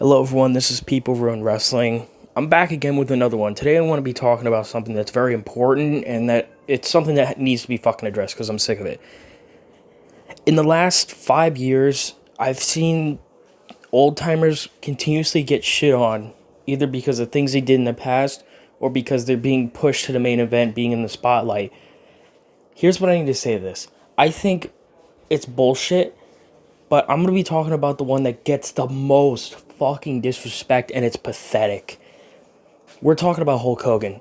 Hello everyone, this is People Ruin Wrestling. I'm back again with another one. Today I want to be talking about something that's very important and that it's something that needs to be fucking addressed because I'm sick of it. In the last 5 years, I've seen old timers continuously get shit on, either because of things they did in the past or because they're being pushed to the main event, being in the spotlight. Here's what I need to say to this. I think it's bullshit, but I'm going to be talking about the one that gets the most fucking disrespect, and it's pathetic. We're talking about Hulk Hogan.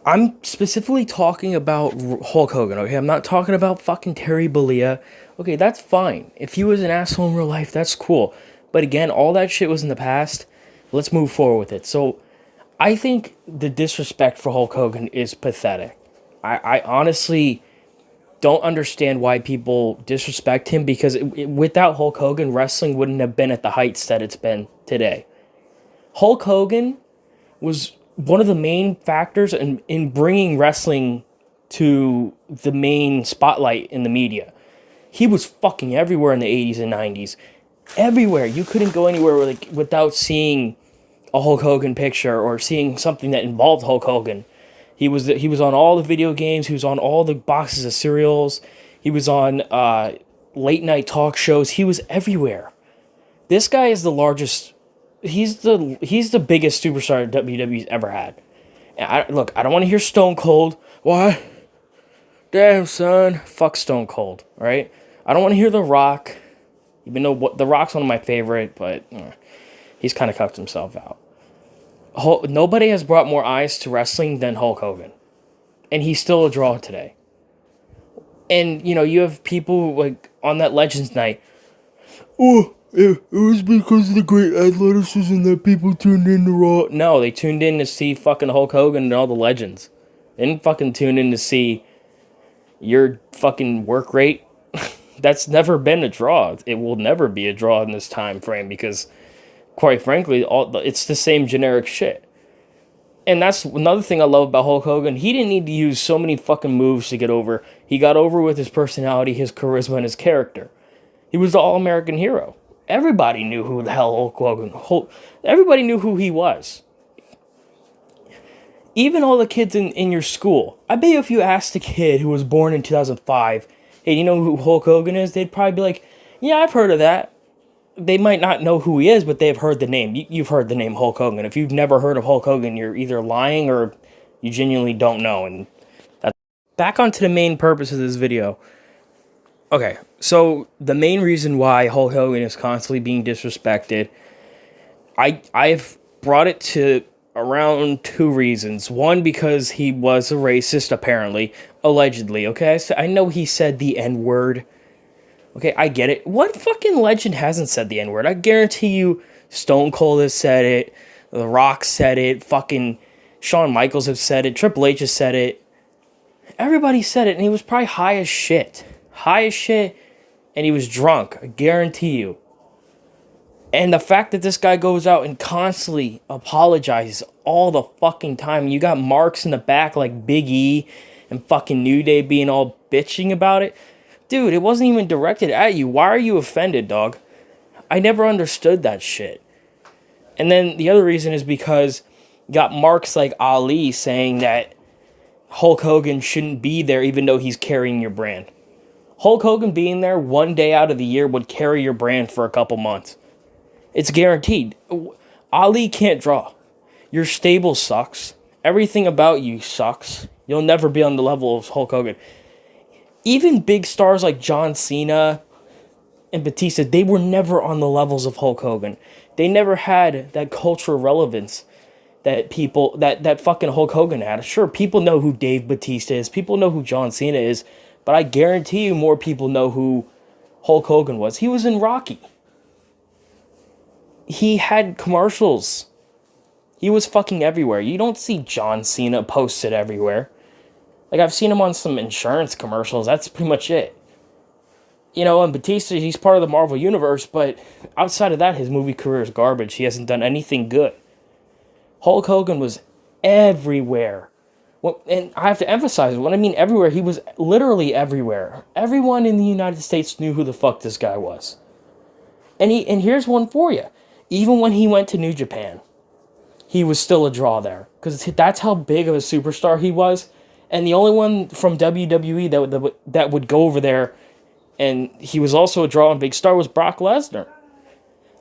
I'm specifically talking about Hulk Hogan, okay? I'm not talking about fucking Terry Bollea. Okay, that's fine. If he was an asshole in real life, that's cool. But again, all that shit was in the past. Let's move forward with it. So, I think the disrespect for Hulk Hogan is pathetic. I honestly don't understand why people disrespect him because without Hulk Hogan, wrestling wouldn't have been at the heights that it's been today. Hulk Hogan was one of the main factors in bringing wrestling to the main spotlight in the media. He was fucking everywhere in the 80s and 90s. Everywhere. You couldn't go anywhere without seeing a Hulk Hogan picture or seeing something that involved Hulk Hogan. He was on all the video games. He was on all the boxes of cereals. He was on late night talk shows. He was everywhere. This guy is the largest. He's the biggest superstar WWE's ever had. And I don't want to hear Stone Cold. Why? Damn son, fuck Stone Cold. All right. I don't want to hear The Rock, even though The Rock's one of my favorite, but he's kind of cucked himself out. Nobody has brought more eyes to wrestling than Hulk Hogan. And he's still a draw today. And, you have people like on that Legends night. Oh, it was because of the great athleticism that people tuned in to Raw. No, they tuned in to see fucking Hulk Hogan and all the legends. They didn't fucking tune in to see your fucking work rate. That's never been a draw. It will never be a draw in this time frame because, quite frankly, it's the same generic shit. And that's another thing I love about Hulk Hogan. He didn't need to use so many fucking moves to get over. He got over with his personality, his charisma, and his character. He was the all-American hero. Everybody knew who the hell everybody knew who he was. Even all the kids in your school. I bet you if you asked a kid who was born in 2005, hey, you know who Hulk Hogan is? They'd probably be like, yeah, I've heard of that. They might not know who he is, but they've heard the name. You've heard the name Hulk Hogan. If you've never heard of Hulk Hogan, you're either lying or you genuinely don't know. And that's back onto the main purpose of this video. Okay, so the main reason why Hulk Hogan is constantly being disrespected, I've brought it to around two reasons. One, because he was a racist, apparently, allegedly. Okay, so I know he said the N-word. Okay, I get it. What fucking legend hasn't said the N-word? I guarantee you Stone Cold has said it, The Rock said it, fucking Shawn Michaels have said it, Triple H has said it. Everybody said it, and he was probably high as shit. High as shit, and he was drunk. I guarantee you. And the fact that this guy goes out and constantly apologizes all the fucking time. You got marks in the back like Big E and fucking New Day being all bitching about it. Dude, it wasn't even directed at you. Why are you offended, dog? I never understood that shit. And then the other reason is because you got marks like Ali saying that Hulk Hogan shouldn't be there even though he's carrying your brand. Hulk Hogan being there one day out of the year would carry your brand for a couple months. It's guaranteed. Ali can't draw. Your stable sucks. Everything about you sucks. You'll never be on the level of Hulk Hogan. Even big stars like John Cena and Batista, they were never on the levels of Hulk Hogan. They never had that cultural relevance that that fucking Hulk Hogan had. Sure, people know who Dave Batista is. People know who John Cena is. But I guarantee you more people know who Hulk Hogan was. He was in Rocky. He had commercials. He was fucking everywhere. You don't see John Cena posted everywhere. Like, I've seen him on some insurance commercials. That's pretty much it. And Batista, he's part of the Marvel Universe, but outside of that, his movie career is garbage. He hasn't done anything good. Hulk Hogan was everywhere. Well, and I have to emphasize, when I mean everywhere, he was literally everywhere. Everyone in the United States knew who the fuck this guy was. And here's one for you. Even when he went to New Japan, he was still a draw there. Because that's how big of a superstar he was. And the only one from WWE that would go over there, and he was also a draw and big star, was Brock Lesnar.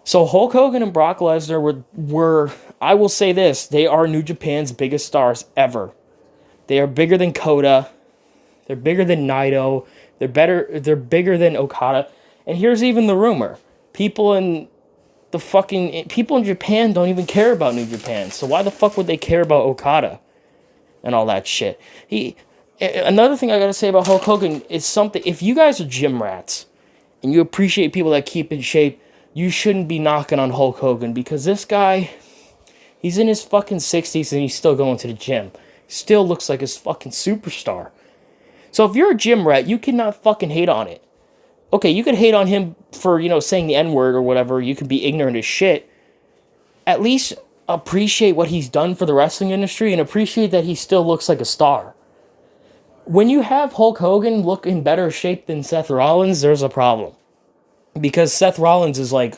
So Hulk Hogan and Brock Lesnar were, I will say this, they are New Japan's biggest stars ever. They are bigger than Kota. They're bigger than Naito. They're bigger than Okada. And here's even the rumor. People in Japan don't even care about New Japan. So why the fuck would they care about Okada and all that shit? Another thing I gotta say about Hulk Hogan is something. If you guys are gym rats and you appreciate people that keep in shape, you shouldn't be knocking on Hulk Hogan, because this guy, he's in his fucking 60s and he's still going to the gym. Still looks like a fucking superstar. So if you're a gym rat, you cannot fucking hate on it. Okay, you could hate on him for, saying the N-word or whatever. You could be ignorant as shit. At least appreciate what he's done for the wrestling industry and appreciate that he still looks like a star. When you have Hulk Hogan look in better shape than Seth Rollins, there's a problem. Because Seth Rollins is like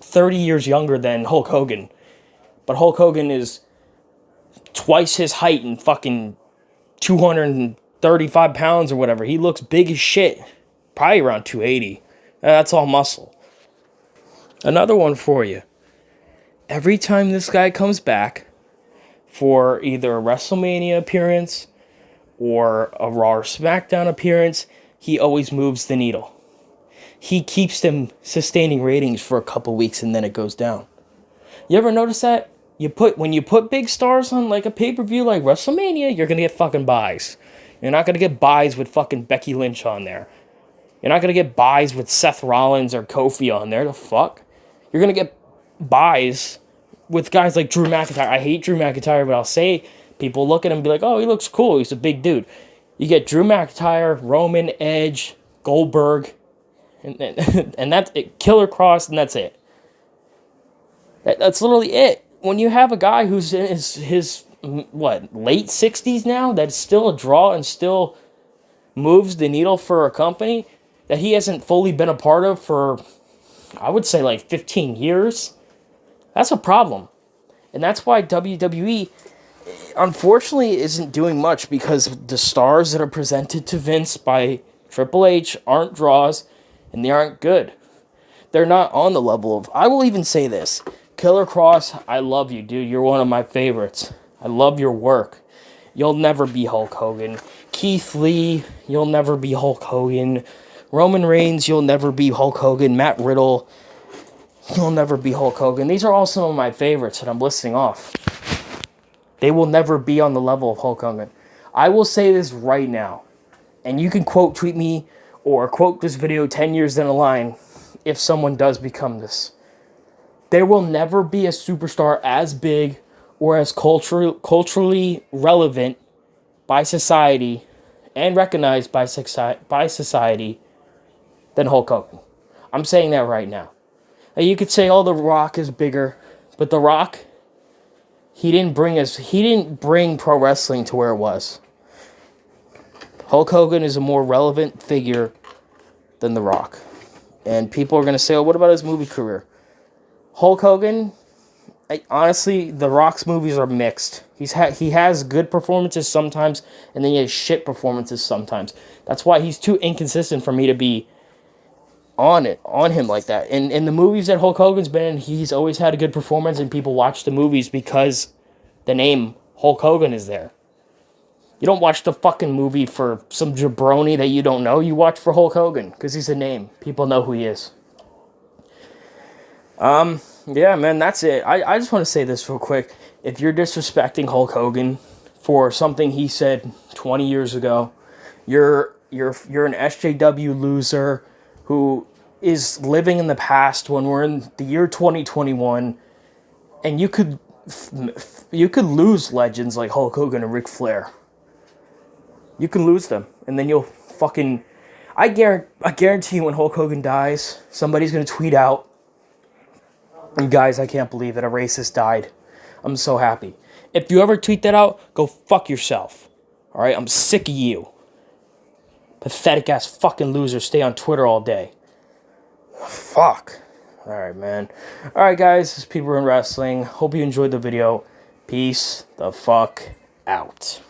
30 years younger than Hulk Hogan. But Hulk Hogan is twice his height and fucking 235 pounds or whatever. He looks big as shit. Probably around 280. That's all muscle. Another one for you. Every time this guy comes back for either a WrestleMania appearance or a Raw or SmackDown appearance, he always moves the needle. He keeps them sustaining ratings for a couple weeks and then it goes down. You ever notice that? When you put big stars on like a pay-per-view like WrestleMania, you're gonna get fucking buys. You're not gonna get buys with fucking Becky Lynch on there. You're not gonna get buys with Seth Rollins or Kofi on there. The fuck? You're gonna get buys with guys like Drew McIntyre. I hate Drew McIntyre, but I'll say people look at him and be like, oh, he looks cool. He's a big dude. You get Drew McIntyre, Roman, Edge, Goldberg, and that's it. Killer Cross, and that's it. That's literally it. When you have a guy who's in his late 60s now, that's still a draw and still moves the needle for a company that he hasn't fully been a part of for, I would say, like 15 years, that's a problem. And that's why WWE, unfortunately, isn't doing much, because the stars that are presented to Vince by Triple H aren't draws, and they aren't good. They're not on the level of, I will even say this, Killer Cross, I love you, dude. You're one of my favorites. I love your work. You'll never be Hulk Hogan. Keith Lee, you'll never be Hulk Hogan. Roman Reigns, you'll never be Hulk Hogan. Matt Riddle, you'll never be Hulk Hogan. These are all some of my favorites that I'm listing off. They will never be on the level of Hulk Hogan. I will say this right now, and you can quote tweet me or quote this video 10 years down the line if someone does become this. There will never be a superstar as big or as culturally relevant by society and recognized by society than Hulk Hogan. I'm saying that right now. You could say, oh, The Rock is bigger, but The Rock, he didn't bring pro wrestling to where it was. Hulk Hogan is a more relevant figure than The Rock. And people are going to say, oh, what about his movie career? Hulk Hogan, honestly, The Rock's movies are mixed. He has good performances sometimes, and then he has shit performances sometimes. That's why he's too inconsistent for me to be on him like that. And in the movies that Hulk Hogan's been in, he's always had a good performance, and people watch the movies because the name Hulk Hogan is there. You don't watch the fucking movie for some jabroni that you don't know. You watch for Hulk Hogan because he's a name. People know who he is. Yeah, man, that's it. I just want to say this real quick. If you're disrespecting Hulk Hogan for something he said 20 years ago, you're an SJW loser who is living in the past when we're in the year 2021, and you could lose legends like Hulk Hogan and Ric Flair. You can lose them, and then you'll fucking... I guarantee you when Hulk Hogan dies, somebody's going to tweet out, and guys, I can't believe that a racist died. I'm so happy. If you ever tweet that out, go fuck yourself. Alright, I'm sick of you. Pathetic ass fucking loser, stay on Twitter all day. Fuck. Alright, man. Alright, guys, this is People in Wrestling. Hope you enjoyed the video. Peace the fuck out.